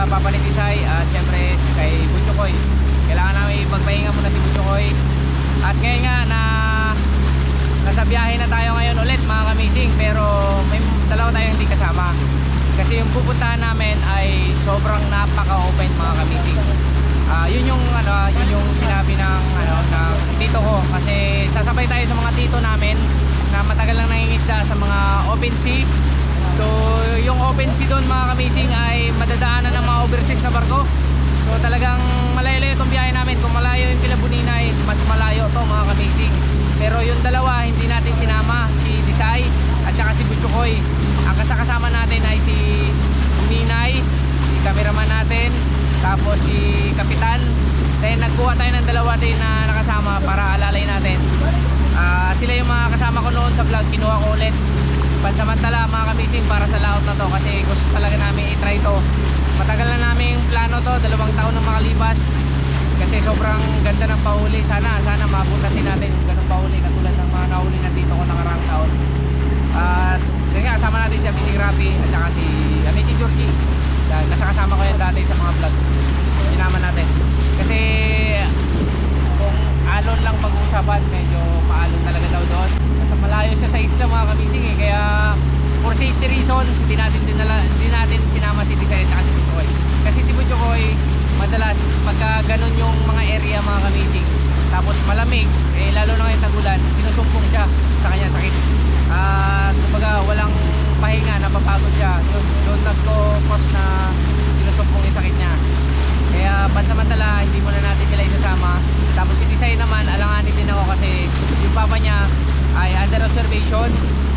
Papa ni Tisay at syempre kay Butchokoy. Kailangan namin magpahinga muna si Butchokoy. At ngayon nga na nasa biyahe na tayo ngayon ulit mga kamising, pero may dalawa tayong hindi kasama. Kasi yung pupuntahan namin ay sobrang napaka-open mga kamising. Yun yung sinabi ng tito ko, kasi sasabay tayo sa mga tito namin na matagal lang nangingisda sa mga open sea. So yung open sea doon mga kamising ay madadaanan ng mga overseas na barko. So talagang malayo-layo itong biyahe namin. Kung malayo yung kila Buninay, mas malayo to mga kamising. Pero yung dalawa hindi natin sinama, si Tisay at saka si Butchokoy. Ang kasama natin ay si Buninay, si cameraman natin, tapos si Kapitan. Then nagkuha tayo ng dalawa din na nakasama para alalay natin. Sila yung mga kasama ko noon sa vlog, kinuha ko ulit pansamantala mga kamising para sa laot na to, kasi gusto talaga namin i-try to. Matagal na namin plano to, 2 taon na makalipas, kasi sobrang ganda ng pahuli. Sana mabutan din natin yung ganung pahuli katulad ng mga nahuli na dito ko nakarang taon. At yun nga, kasama natin si Amazing Rafi at saka si Amazing Georgie. Kasama ko yan dati sa mga vlog, ginaman natin. Kasi kung alon lang pag-uusapan, medyo maalon talaga daw doon. Kasi malayo siya sa isla mga kamising eh. Kaya for safety reason, hindi natin sinama si Tisay at si Butchokoy. Kasi si Butchokoy, madalas pagka ganun yung mga area mga kamising, tapos malamig, lalo na ngayong tagulan, sinusumpong siya sa kanya sakit. Kumbaga walang pahinga, napapagod siya. Doon nagko-cause na sinusumpong yung sakit niya. Kaya pansamantala hindi muna natin sila isasama. Tapos si Tisay naman, alanganin din ako kasi yung papa niya ay under observation.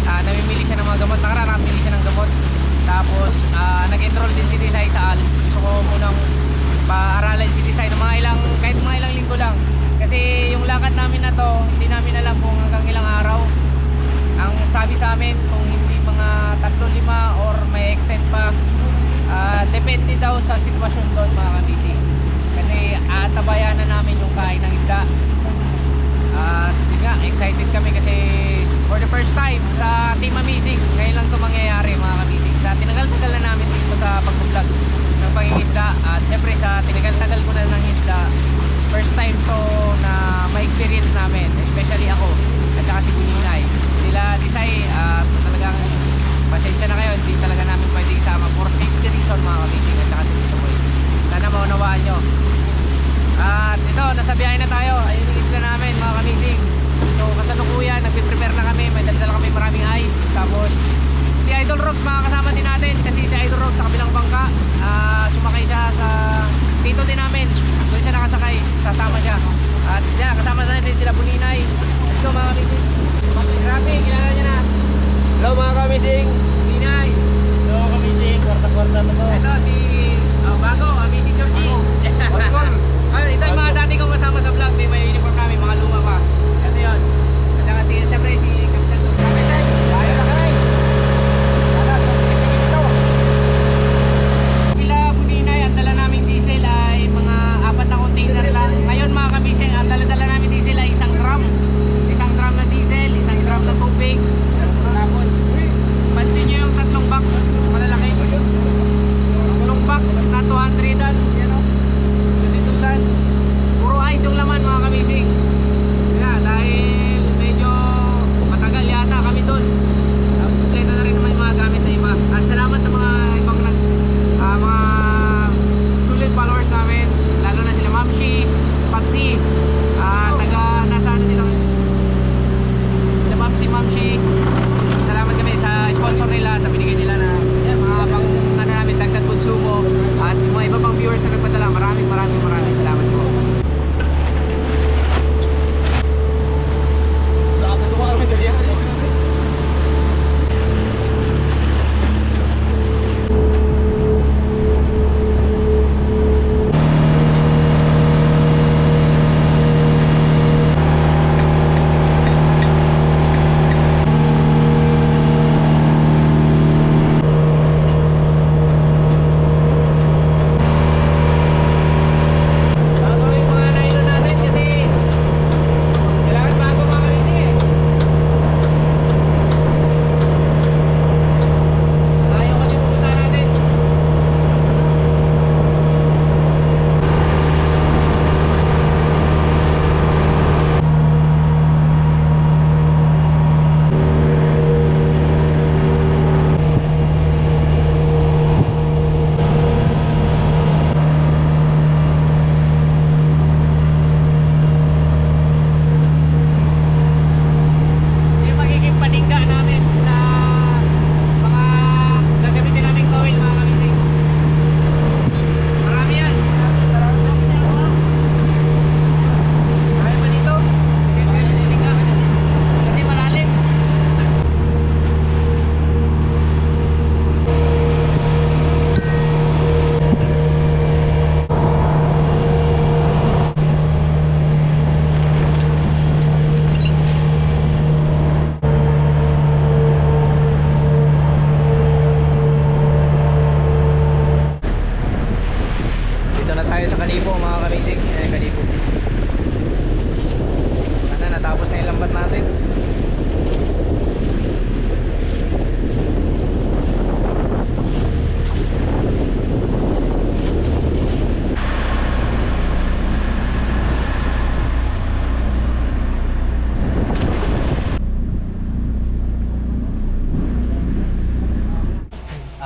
Namimili siya ng mga gamot, nakararapili siya ng gamot. Tapos nag-enroll din si Tisay sa ALS. Gusto ko munang paaralan si Tisay ng kahit mga ilang linggo lang. Kasi yung lakad namin na to, hindi namin alam kung hanggang ilang araw. Ang sabi sa amin, kung hindi mga 3-5 or may extend pa, depende daw sa sitwasyon doon mga kamising. Kasi tabayan na namin yung kain ng isda. Yun nga, excited kami kasi for the first time sa Team Amazing, ngayon lang ito mangyayari mga kamising. Sa tinagal-tagal na namin dito sa pag-vlog ng pangingisda, at syempre sa tinagal-tagal ko na ng isda, first time to na ma-experience namin, especially ako at saka si Buninay. Sila Tisay, talagang pasensya na kayo, hindi talaga namin pwede isama for safety reason mga kamising at saka si Butchokoy. Sana maunawaan nyo. At ito, nasa biyahe na tayo. Ayun yung isla namin mga kamising. So kasalukuyan, nagpiprepare na kami, may dala kami maraming ice. Tapos si Idol Rox makakasama din natin, kasi si Idol Rox sa kabilang bangka, sumakay siya sa tito din namin. Doon siya nakasakay, sasama siya. At siya, kasama natin sila Buninay. Let's go mga kamising. Grabe, kilala niya na. Hello mga kamising. Buninay. Hello kamising, kwarta-kwarta na to. Ito si bago, Amazing Georgie. Ito yung mga dati kong kasama sa vlog, may uniform namin, mga luma pa. Ito yun. At saka siyempre si Kapitan Kapitan. Tayo na kayo. Pila Buninay, ang dala naming diesel ay mga 4 na container lang. Ngayon mga kamising, ang dala namin diesel ay 1 drum. 1 drum na diesel, 1 drum na tubig. Tapos pansin nyo yung 3 box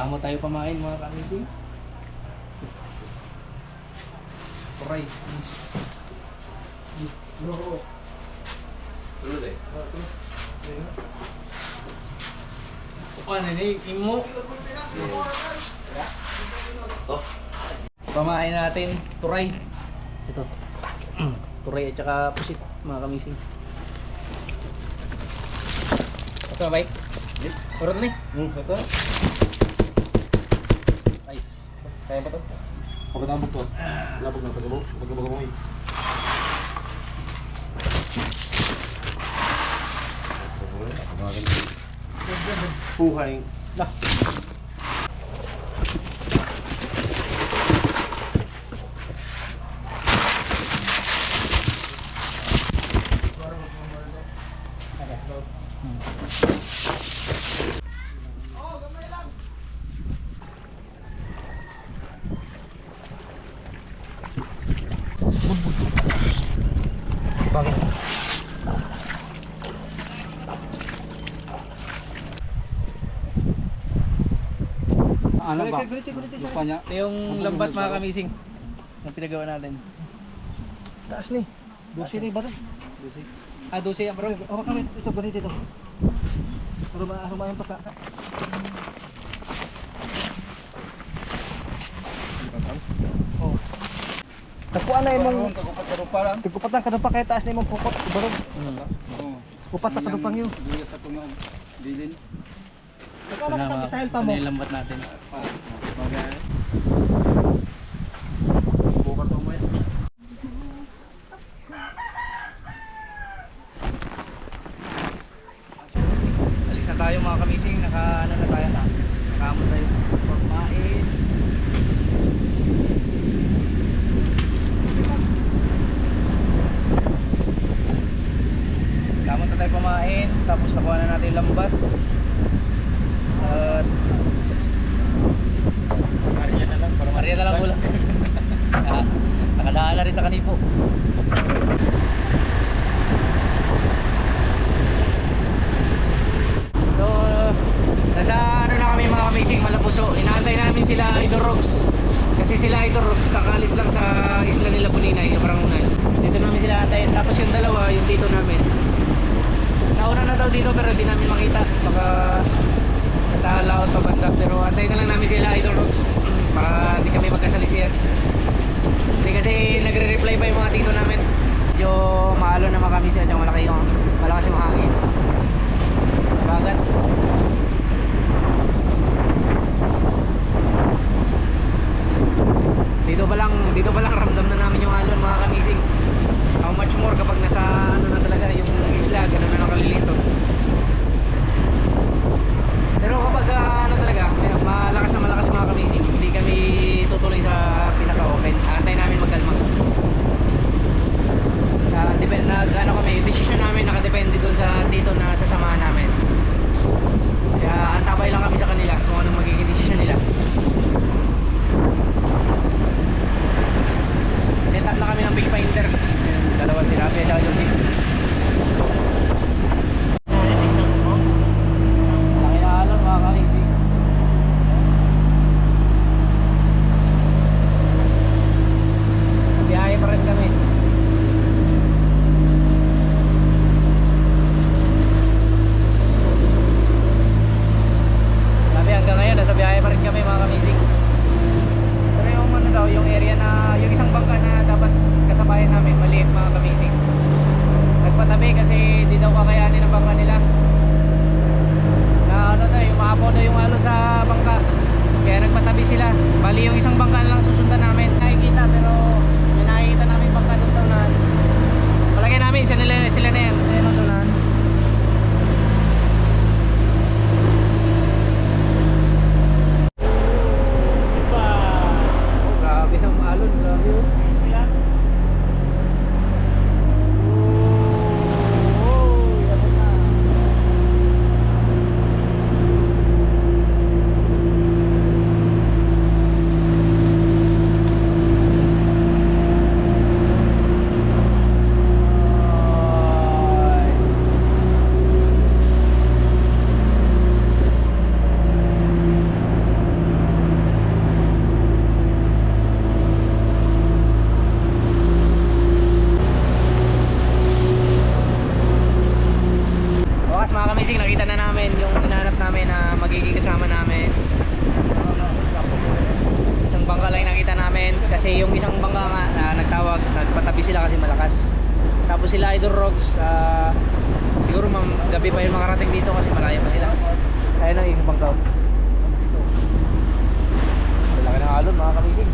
Amo tayo pamain mga kamising. Turay. Yes. No. Tulad eh. Paano ni imo? Pamain natin turay. Ito. Turay at saka pusit mga kamising. Ito ba? Urot ni. Ito. Nice. Kaya ba ito? Pagkatambok to. Labog na pagkabog. Pagkabog mo eh. Puhay. Lah. Bakit? Ano ba? Lupa niya. Ito yung lambat mga kamising. Yung pinagawa natin. Taas ni. Busi ni ba ito? Ah, 12 yan bro. Awa kami. Ito, ganito ito. Rumayan pa ka. Oh. Tapuan na imong Kagupat-kagupa lang. tigupat lang kadumpa kay taas na imong pukot ibarog. Oo. Upat na kadupang yun. Duya sa tunga. Dilin. Ikaw makita style pa Ito mo. na yung lambat natin. Bagay. Bukar to mo yan. Alis na tayo mga kamising. Ano na tayo na. Nakaamon tayo. Pagmain. Kamon na tayo pamain. Tapos nakuha na natin yung lambat. At Arya na lang. Para Maria na lang ulang. Nakadaan na rin sa kanipo. So, nasa ano na kami mga kamising Malapuso. Inaantay namin sila Idol Rogs. Kasi sila Idol Rogs kakalis lang sa isla nila Buninay, yung Parangunan. Dito namin sila antayin. Tapos yung dalawa, yung tito namin. Nauna na daw dito pero hindi namin makita. Baka sa laot pa banda. Pero antayin na lang namin sila Idol Rogs. Para hindi kami magkasalisiyan. Hindi kasi nagre-reply pa yung mga tito namin. Medyo maalo na mga kamising at malaki yung malakas yung hangin. Bagat. Dito pa lang ramdam na namin yung alon mga kamising. How much more kapag nasa ano na talaga yung isla, ganun na nakalilito. Pero kapag ano talaga, malakas na malakas mga kamising, hindi kami tutuloy sa pinaka-open. Antay namin magkalma. Ano kami, decision namin nakadepende dun sa dito na sasamahan namin. katabi sila kasi malakas. Tapos sila Idol Rogs, siguro gabi pa yung makarating dito kasi malayo pa sila. Ayun ang isang bangkaw. Laki ng alon mga kamising.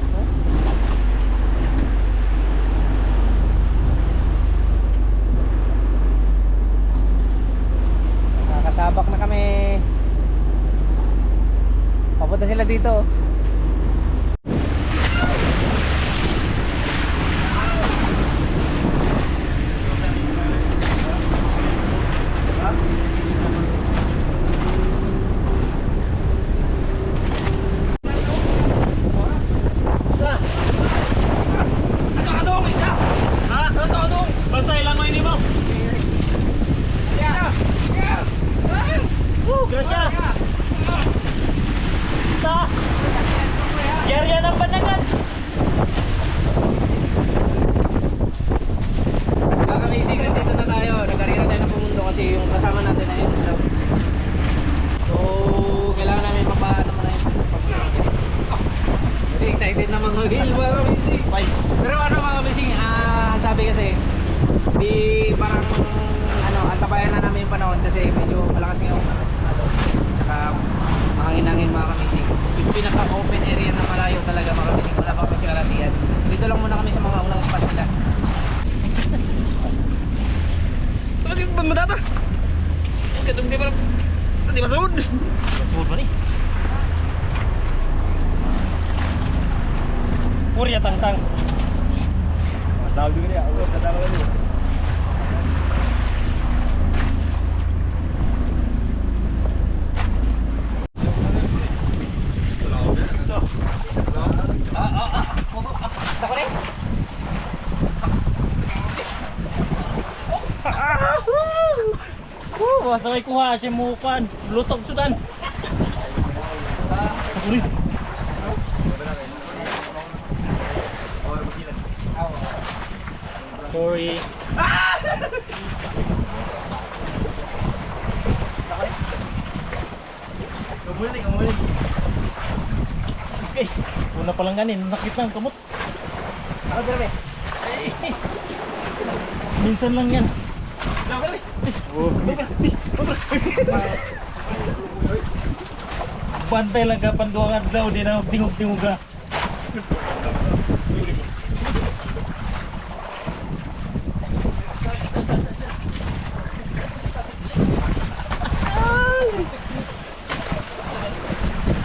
Nakakasabak na kami. Papunta sila dito. Basta ilang mo ini mo? Grasya! Sa! Yarya ng Banangan! Mga kamising, dito na tayo. Nagkarira tayo ng Pumundo kasi yung kasama natin na yun sila. So, kailangan namin mapaano mo na yun. Very excited naman mag-hill mga kamising. Pero ano mga kamising, sabi kasi, di parang antabayan na namin yung panahon kasi medyo malakas ngayon. Mahangin-hangin mga kamising. Yung pinaka-open area na malayo talaga mga kamising. Wala pa kami sa kalatian. Dito lang muna kami sa mga unang spot nila. Bakit ba madata? Katong di ba? Tadi masud. Masud ba ni? Purya tangtang. Tawag din niya. Ako sa tawag niya. Wasaway kuha siya mukan. Lutog sudan. Uri. Sorry. Kamuli. Okay. Una pa lang ganin, nakit lang kamot. Ako grabe. Minsan lang yan. Bantay lang ka panduangan daw, di na tingog-tingog ka.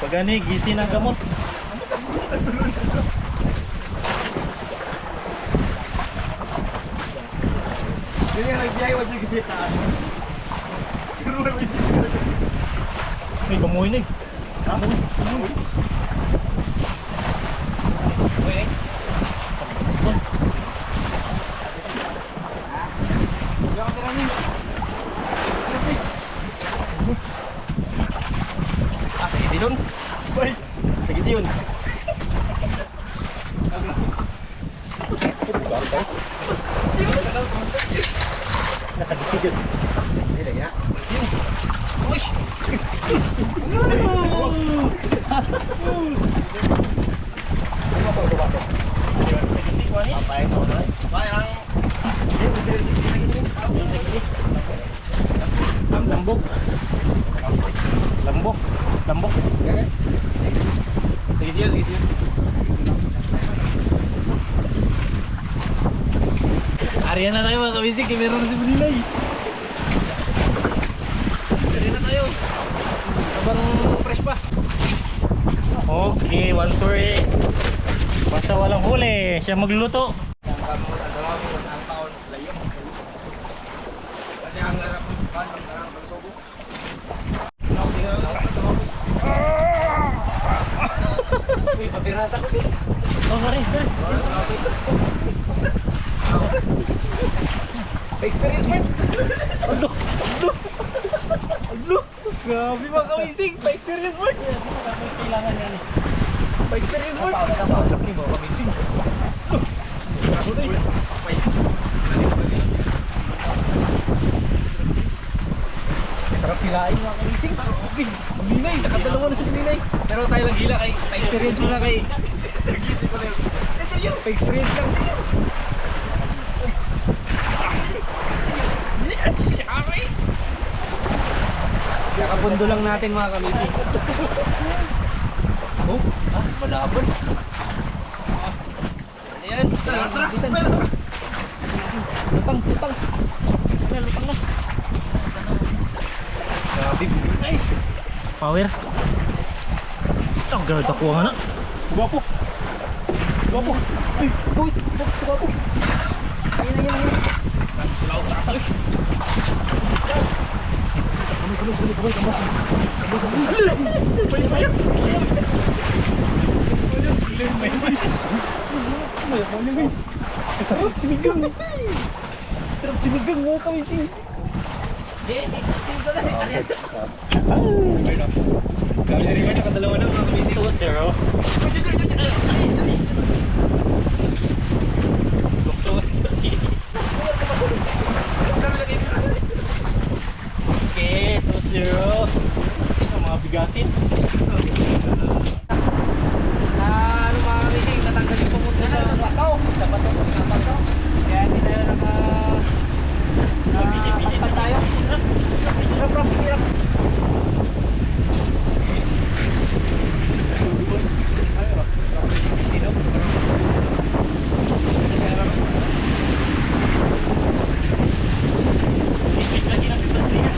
Pagani, gisi ng gamot. Ini yang lagi wajib kita. Ay, kamuhi na eh. Sige yun. Sige yun. Nasa gitid yun. Hindi ya. Uy. Gisi ko ni. Baik mo na. Sayang. Lambok. Lambok. Lambok. Sige yun. Ariyan na tayo mga kabisig, meron na si Bunilay. Dali na tayo. Habang fresh pa. Okay, one story. Basta walang huli, siya magluluto. Uy, pabirata ko din. Oh, sorry. Pa-experience mo. Alo. Grabe mga kamising. Pa-experience mo. Kailangan yan. Pa-experience mo. Napakagap ni mga kamising. Ako din. Sarap pilain mga kamising. Okay. Magbinay. Nakadalawa na sa binay. Pero tayo lang gila kay pa-experience mo na kay. Pa-experience lang. Yes! Yari! Kakapundo lang natin mga kamising. Oh, malabon. Ano yan? Bisan. Lutang, lutang. Lutang na. Grabe. Ay! Power. Oh, grabe ako nga na. Guwapo. Guwapo. Ay, gawin. Guwapo. Ayan, ayan, ayan. Laot sa kasal. Sarap sinigang. Sarap sinigang mga kamising. Kami sa River, nakadalawa na mga kamising. 2-0. Bukso. Okay, 2-0. Ang mga bigatin. Ano mga kamising, natanggal yung pumunta sa bato. Sa bato, sa bato. Kaya hindi tayo nakapagpad tayo. Sirap, Rob, sirap. Sino? Ikis lagi natin baterya.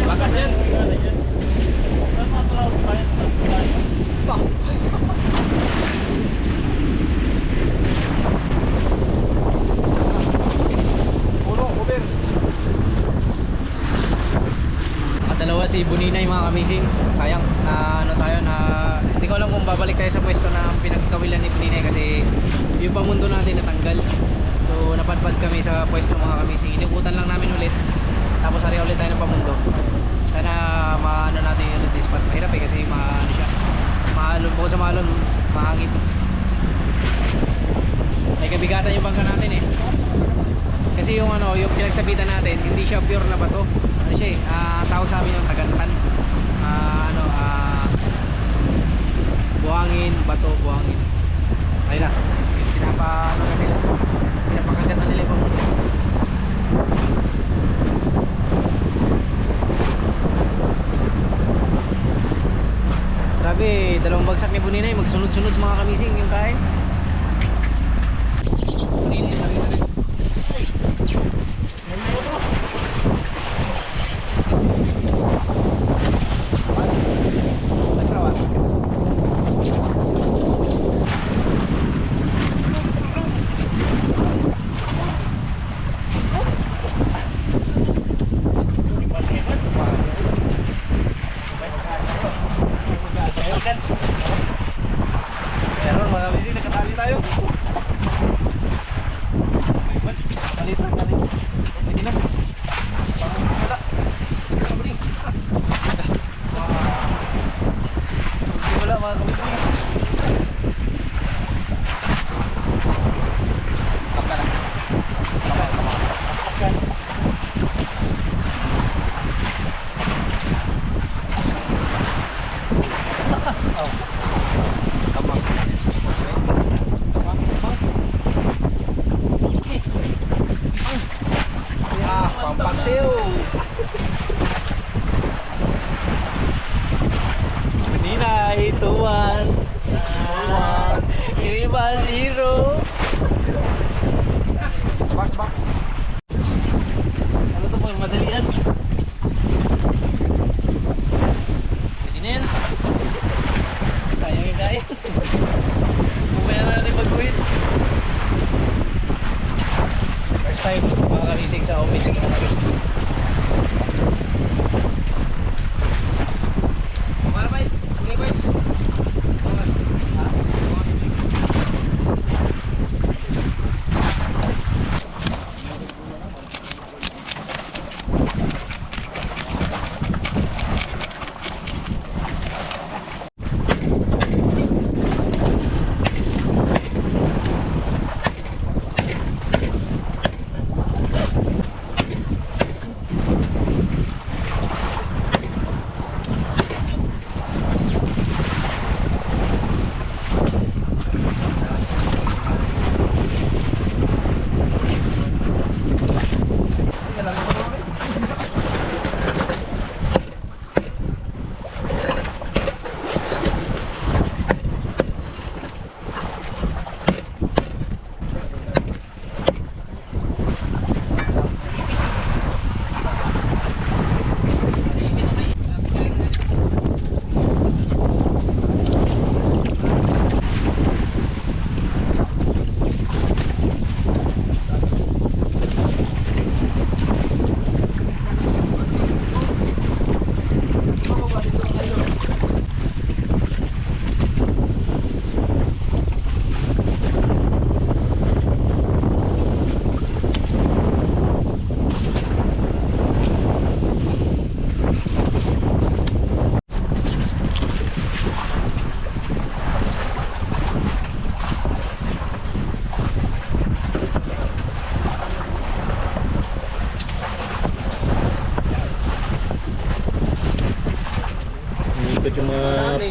Bakas yan. At dalawa si Buninay mga kamising. Sayang na ano tayo na hindi ko alam kung babalik tayo sa pwesto na pinagkawilan ni Buninay kasi yung pamundo natin natanggal. So napadpad kami sa pwesto mga kamising. Inukutan lang namin ulit. Tapos hari ulit tayo ng pamundo. Sana maano natin yung ulit spot. Mahirap eh kasi maano siya. Maalon, bukod sa maalon, mahangin. May kabigatan yung bangka natin eh. Kasi yung ano, yung pinagsabitan natin, hindi siya pure na bato. Ano siya eh, tawag sa amin yung tagantan. Buhangin, bato, buhangin. Ayun na. Pinapakagat na nila yung pamundo. Grabe, dalawang bagsak ni Buninay, magsunod-sunod mga kamising yung kain. Buninay, lagi na rin. Meron mga kamising, nakatali tayo. Kalitan, kalitan. Pwede na. Wala. Wala mga kamising. Kapka na. Kapka. Oh. Kapka. Pampagsiw. Buninay, 2-1. Yung iba 0. Box, box. Ano to po yung madalian? Pwede na yan. Sayang yung kain. Bumaya na natin pag-uwit. First time mga kamising sa office. Kumara ba? Hindi ba?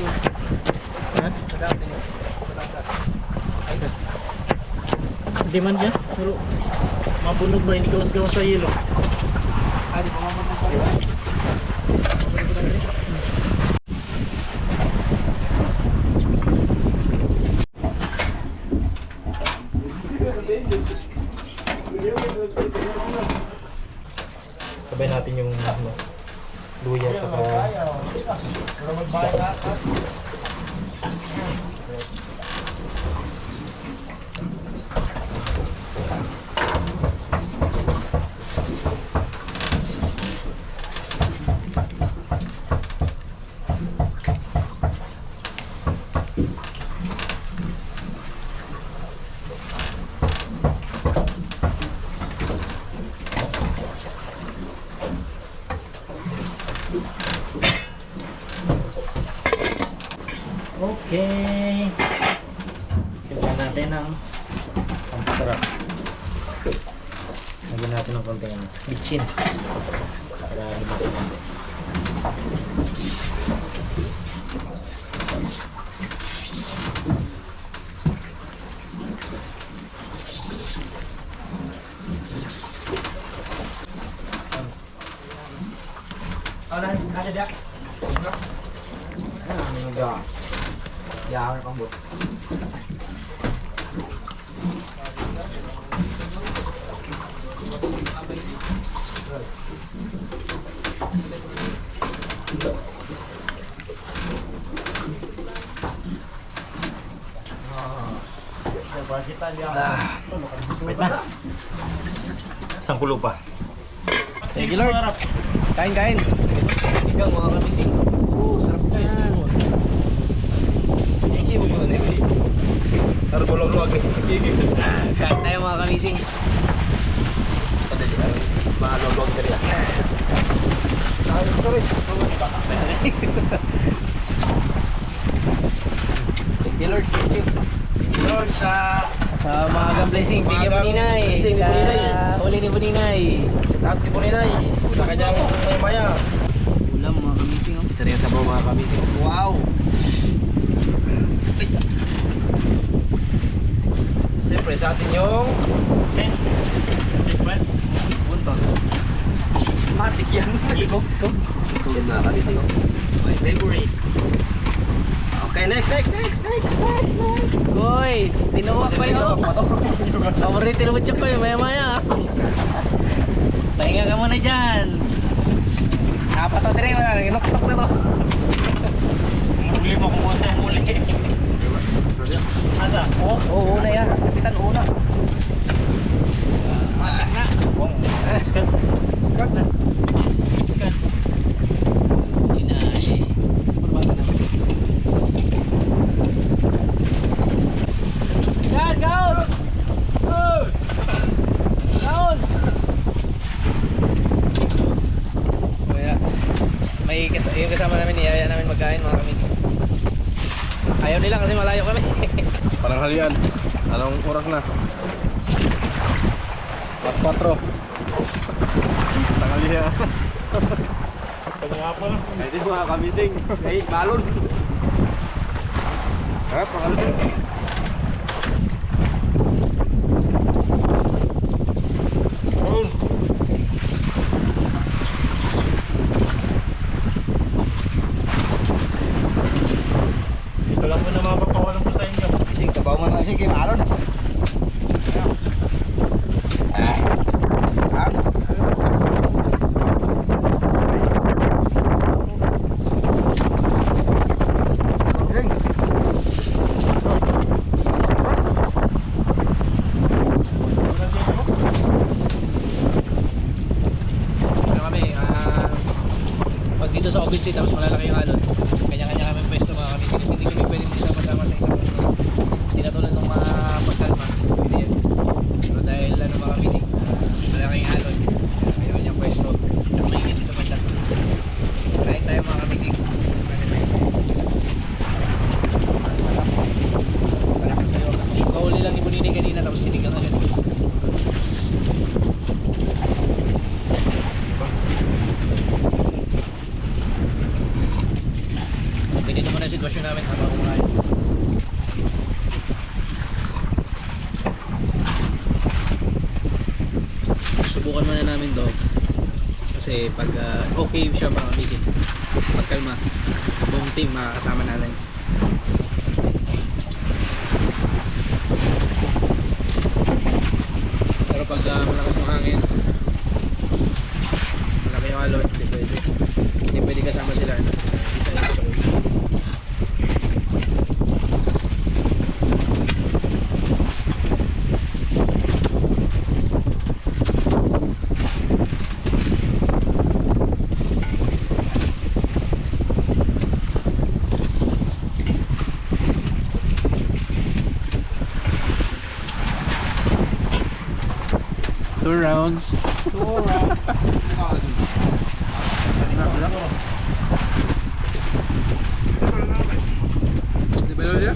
din. Ha? Madami din. Ayos. Hindi man dyan. Pero mabunog ba? Hindi gawas-gawas sa yelo. Di pa mabunog pa rin. Sabay natin yung luya sa Okay. Tignan natin ang pampasarap. Lagyan natin ng konting bitchin para lumasaman. Yan, ang buo. Wait na. Isang kulo pa. Sige Lord. Kain, kain. Ikaw mga kamising. Sarap yan. Iki mo muna nih. Taruh bolong-bolong nih. Kain tayo mga kamising. Ada di bolong-bolong tadi ya. Thank you Lord. Thank you. Lord sa Mga blessing. Bigyan mo ninay. Blessing ni Sa Buninay. uli ni Buninay. lahat ni Buninay. Sa kanyang maya. Ulam mga kamising. Ito rin sa mga kamising. Wow. Siyempre sa atin yung Buntot. matik yan. Yan na kamising. My favorite. Okay, next. Goy, tinuwak pa yun. Paborito naman siya pa yun, maya-maya. Pahinga ka muna dyan. Apat o dire, wala. Inok-tok na to. Huli mo kung sa huli. Asa? Oh. Oo, una yan. Kapitan, una. Matik na. Iskan. Iskan. Inay. Purbaga na. Yan, gaon! Gaon! Kaya, yung kasama namin, niyaya namin magkain mga kamising. Ayaw nila kasi malayo kami. Parang halian. Anong oras na? 4:04. Tanghalian. Panyapon. Ini mga kamising. Hey, balon. Pangalan. Ito lang po na mapapawalan po sa inyo. Sing sabaw man kamising kay balon. Pag dito sa office tapos malalaki yung alon, kanya-kanya kami pwesto mga kamising kasi hindi kami pwedeng magsama-sama sa isang pwesto. Hindi na tulad ng mga sitwasyon namin habang kumain. Subukan muna namin to. Kasi pag okay siya mga kamising, pagkalma, buong team makakasama natin. Pero pag malakas yung hangin, malaki yung alon, hindi pwede kasama sila. Isa yung gusto ko. Two rounds. Di ba siya?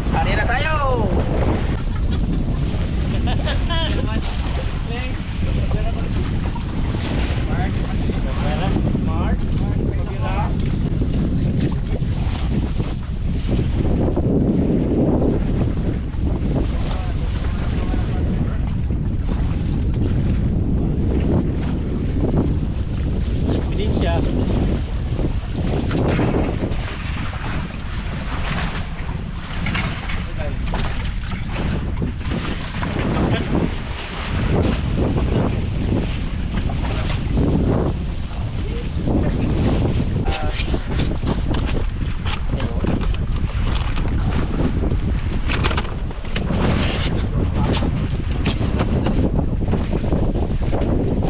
Tari na tayo! Mark, pagkira. Bilin siya.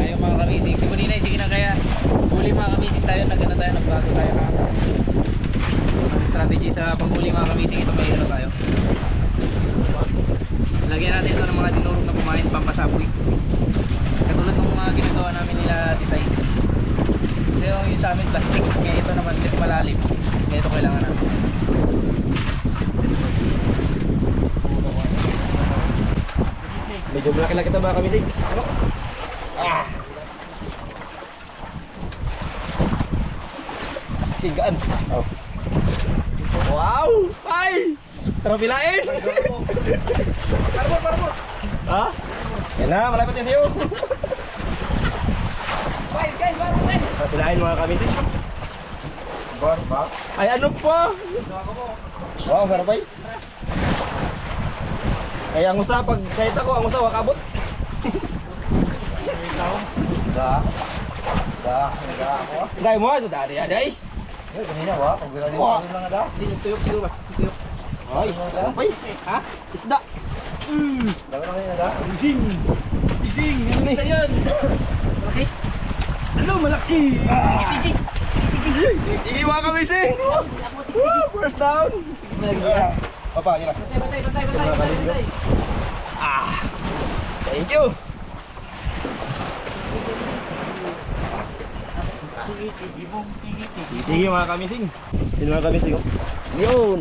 Tayo mga kamising, si Buninay, sige na kaya huli mga kamising tayo, nagana tayo, nagbago tayo ng strategy sa panghuli mga kamising. Ito may ano tayo, lagyan natin ito ng mga dinurog na kumain, pampasapoy, katulad ng mga ginagawa namin nila design. Kasi yung sa amin plastic, kaya ito naman mas malalim, kaya ito kailangan namin. Medyo malaki lang kita mga kamising. Tigaan. Oh. Wow! Ay! Sarap bilain! Parbo! Ha? Yan na, malapit yan sa'yo. Sarap bilain mga kamising. Ay, ano pa? Wow, sarap ay. Kaya ang usa, pag kahit ako, ang usa, wakabot. Dahil mo, ito dari aday. Tuyok siguro ba? Tuyok. Ay, isda pa ha? Isda. Gising! Ano na yan? Malaki? Ano, malaki! Igi mga kamising! Woo! First down! Papa, yun na. Batay. Thank you! Tigi mga kamising. Yun mga kamising. Yun!